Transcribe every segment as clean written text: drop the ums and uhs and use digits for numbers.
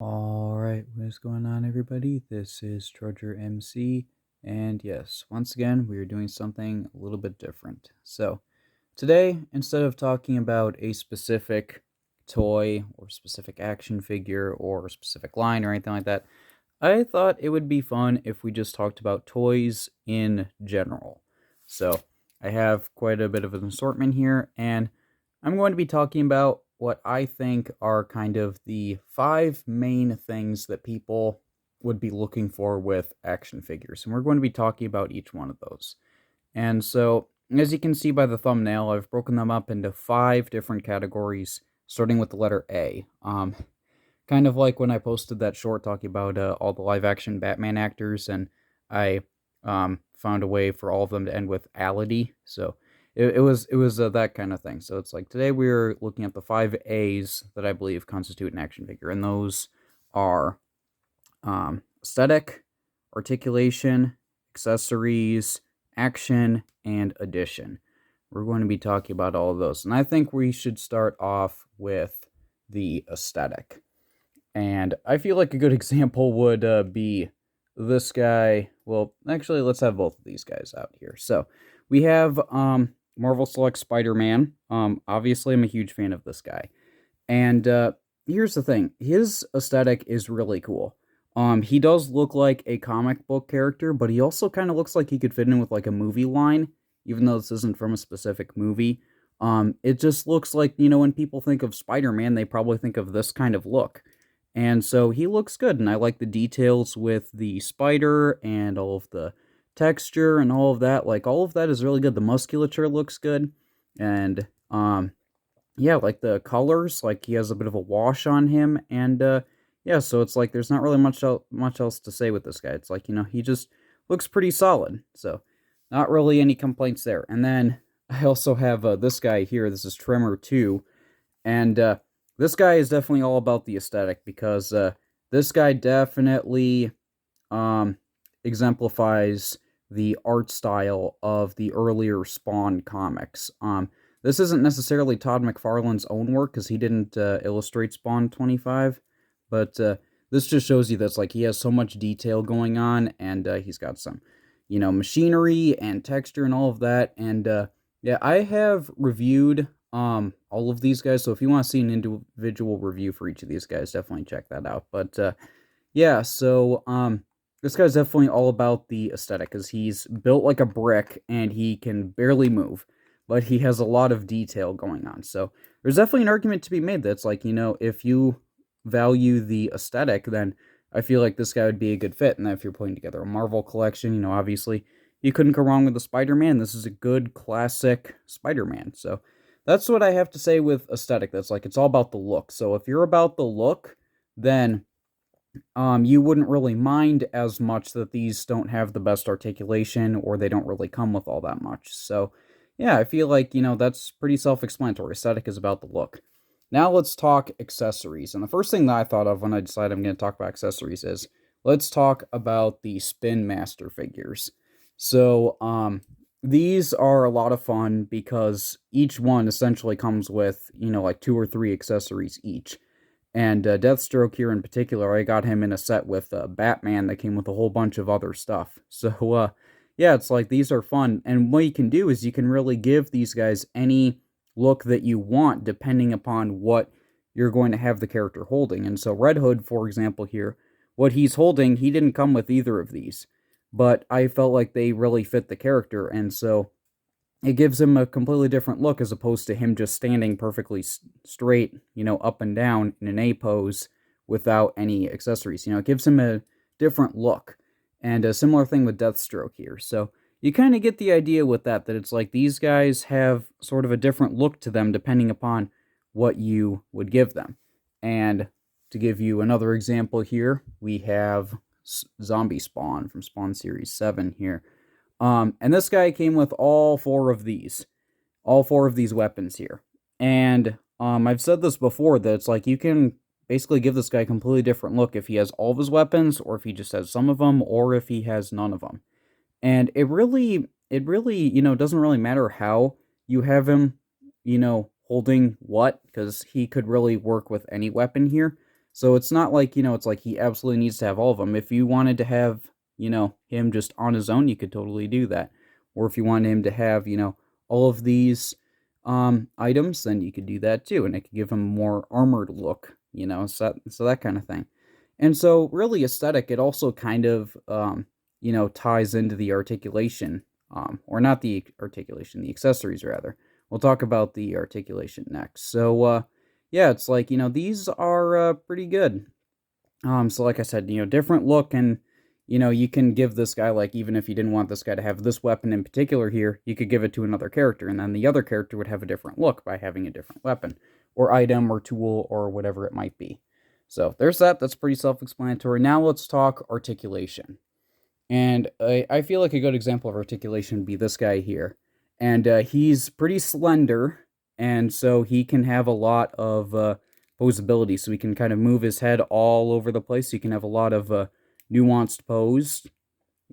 Alright, what is going on, everybody? This is Trudger MC, and yes, once again, we are doing something a little bit different. So, today, instead of talking about a specific toy, or specific action figure, or a specific line, or anything like that, I thought it would be fun if we just talked about toys in general. So, I have quite a bit of an assortment here, and I'm going to be talking about what I think are kind of the five main things that people would be looking for with action figures. And we're going to be talking about each one of those. And so, as you can see by the thumbnail, I've broken them up into five different categories, starting with the letter A. Kind of like when I posted that short talking about all the live action Batman actors, and I found a way for all of them to end with ality. So it was that kind of thing. So it's like today we're looking at the five A's that I believe constitute an action figure, and those are aesthetic, articulation, accessories, action, and addition. We're going to be talking about all of those, and I think we should start off with the aesthetic. And I feel like a good example would be this guy. Well, actually, let's have both of these guys out here. So we have Marvel Select Spider-Man. Obviously, I'm a huge fan of this guy. And here's the thing. His aesthetic is really cool. He does look like a comic book character, but he also kind of looks like he could fit in with like a movie line, even though this isn't from a specific movie. It just looks like, when people think of Spider-Man, they probably think of this kind of look. And so he looks good, and I like the details with the spider and all of the texture and all of that. Like, all of that is really good. The musculature looks good. And yeah, like the colors, like he has a bit of a wash on him, and yeah, so it's like there's not really much else to say with this guy. It's like, he just looks pretty solid. So, not really any complaints there. And then I also have this guy here. This is Tremor 2, and this guy is definitely all about the aesthetic because this guy definitely um, exemplifies the art style of the earlier Spawn comics. This isn't necessarily Todd McFarlane's own work because he didn't illustrate Spawn 25, but this just shows you that it's like he has so much detail going on, and he's got some, machinery and texture and all of that. And yeah, I have reviewed all of these guys, so if you want to see an individual review for each of these guys, definitely check that out. But yeah, so this guy's definitely all about the aesthetic because he's built like a brick and he can barely move, but he has a lot of detail going on. So there's definitely an argument to be made that's like, if you value the aesthetic, then I feel like this guy would be a good fit. And if you're putting together a Marvel collection, obviously you couldn't go wrong with the Spider-Man. This is a good classic Spider-Man. So that's what I have to say with aesthetic. That's like it's all about the look. So if you're about the look, then you wouldn't really mind as much that these don't have the best articulation or they don't really come with all that much. So, yeah, I feel like, that's pretty self-explanatory. Aesthetic is about the look. Now let's talk accessories. And the first thing that I thought of when I decided I'm going to talk about accessories is let's talk about the Spin Master figures. So, these are a lot of fun because each one essentially comes with, like two or three accessories each. And Deathstroke here in particular, I got him in a set with Batman that came with a whole bunch of other stuff. So, yeah, it's like these are fun. And what you can do is you can really give these guys any look that you want depending upon what you're going to have the character holding. And so, Red Hood, for example, here, what he's holding, he didn't come with either of these. But I felt like they really fit the character. And so, it gives him a completely different look as opposed to him just standing perfectly straight, up and down in an A pose without any accessories. It gives him a different look. And a similar thing with Deathstroke here. So you kind of get the idea with that it's like these guys have sort of a different look to them depending upon what you would give them. And to give you another example here, we have Zombie Spawn from Spawn Series 7 here. And this guy came with all four of these weapons here. And I've said this before that it's like you can basically give this guy a completely different look if he has all of his weapons, or if he just has some of them, or if he has none of them. And it really, doesn't really matter how you have him, holding what, because he could really work with any weapon here. So it's not like, it's like he absolutely needs to have all of them. If you wanted to have, him just on his own, you could totally do that. Or if you wanted him to have, all of these items, then you could do that too, and it could give him a more armored look, so that kind of thing. And so really aesthetic, it also kind of ties into the articulation, or not the articulation, the accessories rather. We'll talk about the articulation next. So yeah, it's like, these are pretty good. So like I said, different look, and you can give this guy, like, even if you didn't want this guy to have this weapon in particular here, you could give it to another character, and then the other character would have a different look by having a different weapon or item or tool or whatever it might be. So there's that. That's pretty self-explanatory. Now let's talk articulation. And I feel like a good example of articulation would be this guy here. And he's pretty slender, and so he can have a lot of posability. So he can kind of move his head all over the place. He can have a lot of nuanced pose,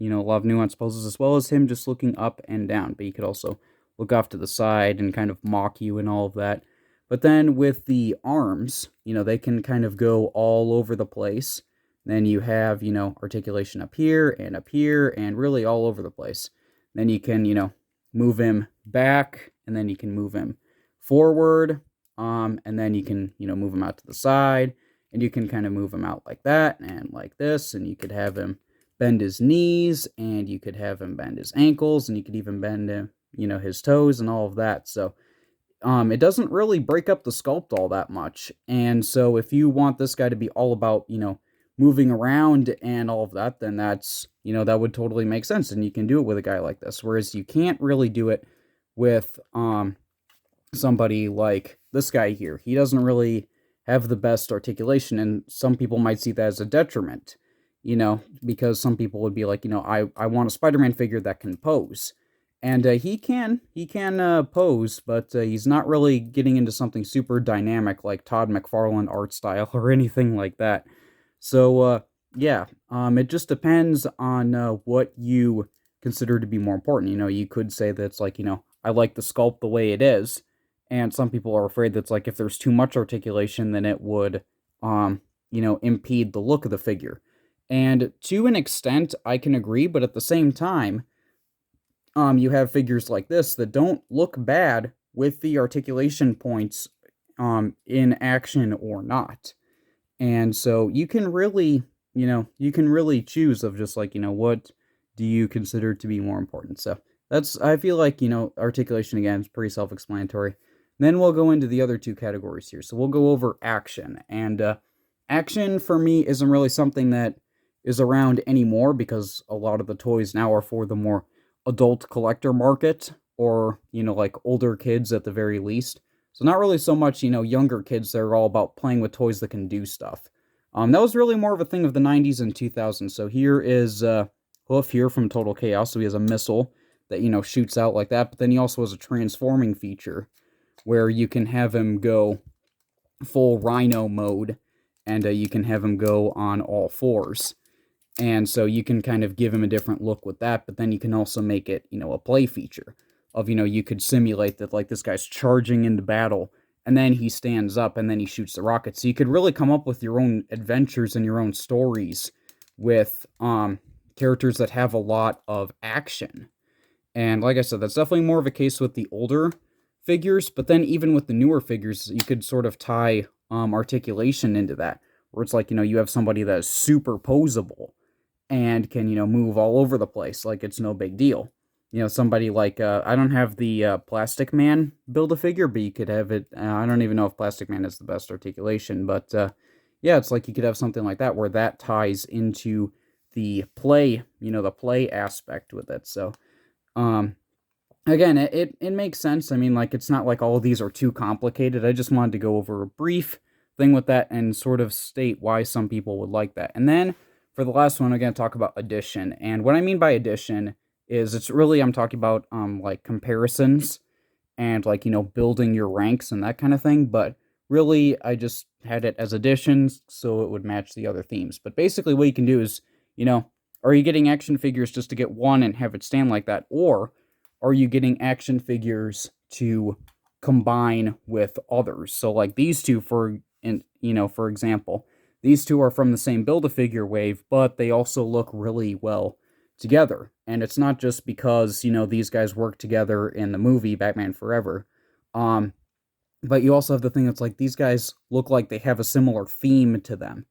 a lot of nuanced poses, as well as him just looking up and down. But he could also look off to the side and kind of mock you and all of that. But then with the arms, they can kind of go all over the place. Then you have, articulation up here and really all over the place. Then you can, move him back, and then you can move him forward, and then you can, move him out to the side, and you can kind of move him out like that and like this, and you could have him bend his knees, and you could have him bend his ankles, and you could even bend him, his toes and all of that. So it doesn't really break up the sculpt all that much. And so if you want this guy to be all about, moving around and all of that, then that's, that would totally make sense. And you can do it with a guy like this. Whereas you can't really do it with somebody like this guy here. He doesn't really have the best articulation, and some people might see that as a detriment, because some people would be like, I want a Spider-Man figure that can pose. And he can pose, but he's not really getting into something super dynamic like Todd McFarlane art style or anything like that. So, yeah, it just depends on what you consider to be more important. You could say that it's like, I like the sculpt the way it is, and some people are afraid that's like if there's too much articulation, then it would, impede the look of the figure. And to an extent, I can agree, but at the same time, you have figures like this that don't look bad with the articulation points in action or not. And so you can really, choose of just like, what do you consider to be more important? So I feel like, articulation again is pretty self-explanatory. Then we'll go into the other two categories here. So we'll go over action. And action for me isn't really something that is around anymore, because a lot of the toys now are for the more adult collector market, or, like older kids at the very least. So not really so much, younger kids that are all about playing with toys that can do stuff. That was really more of a thing of the 90s and 2000s. So here is Hoof here from Total Chaos. So he has a missile that, shoots out like that. But then he also has a transforming feature where you can have him go full Rhino mode, and you can have him go on all fours. And so you can kind of give him a different look with that, but then you can also make it, a play feature of, you could simulate that, like, this guy's charging into battle, and then he stands up, and then he shoots the rocket. So you could really come up with your own adventures and your own stories with characters that have a lot of action. And like I said, that's definitely more of a case with the older figures, but then even with the newer figures, you could sort of tie articulation into that, where it's like, you have somebody that is super posable and can, move all over the place like it's no big deal. Somebody like, I don't have the Plastic Man Build-A-Figure, but you could have it, I don't even know if Plastic Man has the best articulation, but yeah, it's like you could have something like that where that ties into the play, the play aspect with it. So, again, it makes sense. I mean, like, it's not like all of these are too complicated. I just wanted to go over a brief thing with that and sort of state why some people would like that. And then for the last one, I'm going to talk about addition. And what I mean by addition is it's really, I'm talking about like comparisons and like, building your ranks and that kind of thing. But really, I just had it as additions so it would match the other themes. But basically what you can do is, are you getting action figures just to get one and have it stand like that? Or are you getting action figures to combine with others? So like these two, for example, these two are from the same Build-A-Figure wave, but they also look really well together. And it's not just because, these guys work together in the movie Batman Forever. But you also have the thing that's like these guys look like they have a similar theme to them.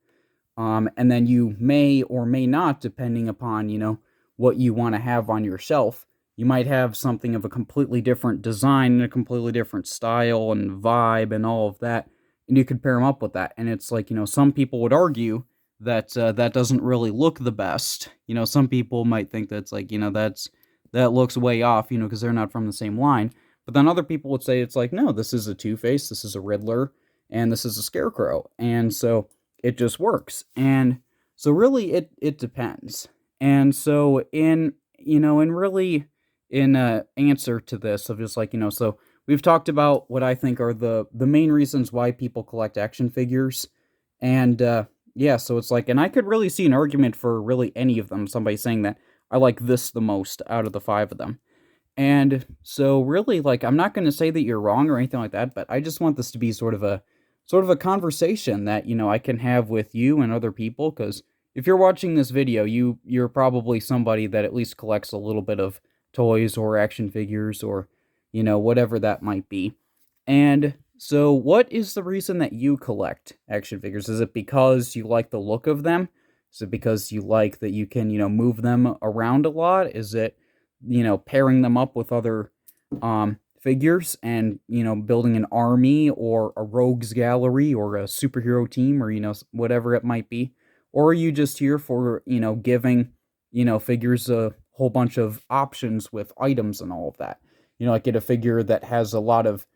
And then you may or may not, depending upon, what you want to have on your shelf, you might have something of a completely different design and a completely different style and vibe and all of that. And you could pair them up with that. And it's like, some people would argue that that doesn't really look the best. Some people might think that's like, that looks way off, because they're not from the same line. But then other people would say it's like, no, this is a Two-Face, this is a Riddler, and this is a Scarecrow. And so it just works. And so really it depends. And so in answer to this of just like, so we've talked about what I think are the main reasons why people collect action figures. And yeah, so it's like, and I could really see an argument for really any of them, somebody saying that I like this the most out of the 5 of them. And so really, like, I'm not going to say that you're wrong or anything like that, but I just want this to be sort of a conversation that, I can have with you and other people, because if you're watching this video, you're probably somebody that at least collects a little bit of toys or action figures or, whatever that might be. And so what is the reason that you collect action figures? Is it because you like the look of them? Is it because you like that you can, move them around a lot? Is it, pairing them up with other figures and, building an army or a rogues gallery or a superhero team or, whatever it might be? Or are you just here for, giving, figures a whole bunch of options with items and all of that? Like get a figure that has a lot of,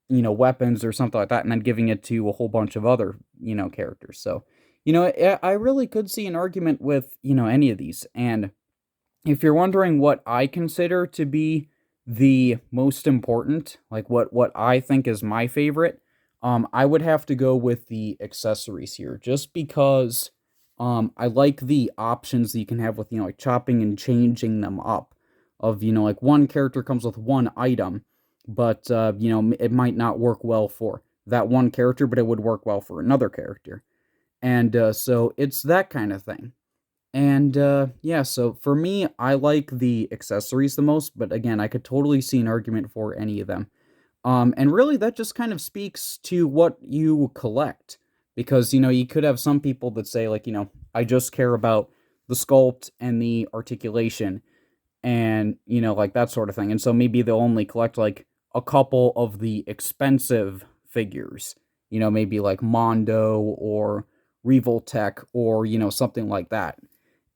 weapons or something like that, and then giving it to a whole bunch of other, characters. So, I really could see an argument with, any of these. And if you're wondering what I consider to be the most important, like what I think is my favorite, I would have to go with the accessories here, just because I like the options that you can have with, like chopping and changing them up. Of, like one character comes with one item, but, it might not work well for that one character, but it would work well for another character. And so it's that kind of thing. And, yeah, so for me, I like the accessories the most, but again, I could totally see an argument for any of them. And really, that just kind of speaks to what you collect. Because, you could have some people that say, like, I just care about the sculpt and the articulation and, like that sort of thing. And so maybe they'll only collect, like, a couple of the expensive figures. Maybe like Mondo or Revoltech or, something like that.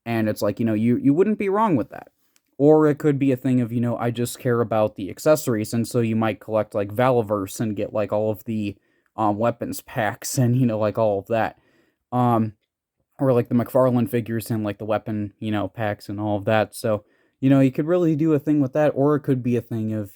And it's like, you wouldn't be wrong with that. Or it could be a thing of, I just care about the accessories, and so you might collect, like, Valaverse and get, like, all of the, weapons packs and, like, all of that. Um, or, like, the McFarlane figures and, like, the weapon, packs and all of that. So, you could really do a thing with that, or it could be a thing of,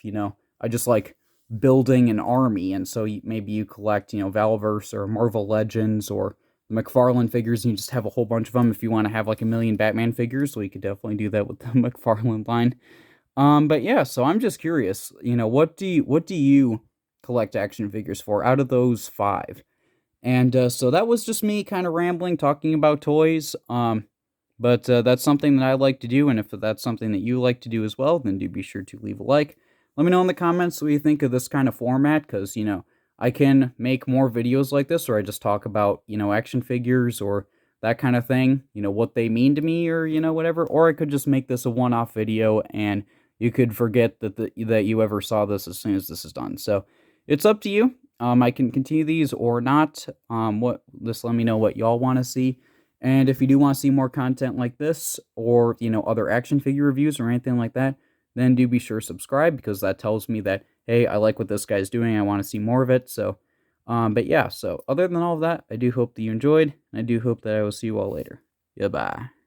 I just like building an army, and so maybe you collect, Valaverse or Marvel Legends or McFarlane figures, and you just have a whole bunch of them. If you want to have like a million Batman figures, so you could definitely do that with the McFarlane line. But yeah, so I'm just curious, what do you collect action figures for out of those 5? And so that was just me kind of rambling, talking about toys. But that's something that I like to do, and if that's something that you like to do as well, then do be sure to leave a like. Let me know in the comments what you think of this kind of format, because, I can make more videos like this, or I just talk about, action figures or that kind of thing, what they mean to me, or, whatever. Or I could just make this a one-off video, and you could forget that you ever saw this as soon as this is done. So it's up to you. I can continue these or not. Just let me know what y'all want to see. And if you do want to see more content like this, or, other action figure reviews or anything like that, then do be sure to subscribe, because that tells me that, hey, I like what this guy's doing, I want to see more of it. So, but yeah, so other than all of that, I do hope that you enjoyed, and I do hope that I will see you all later. Goodbye.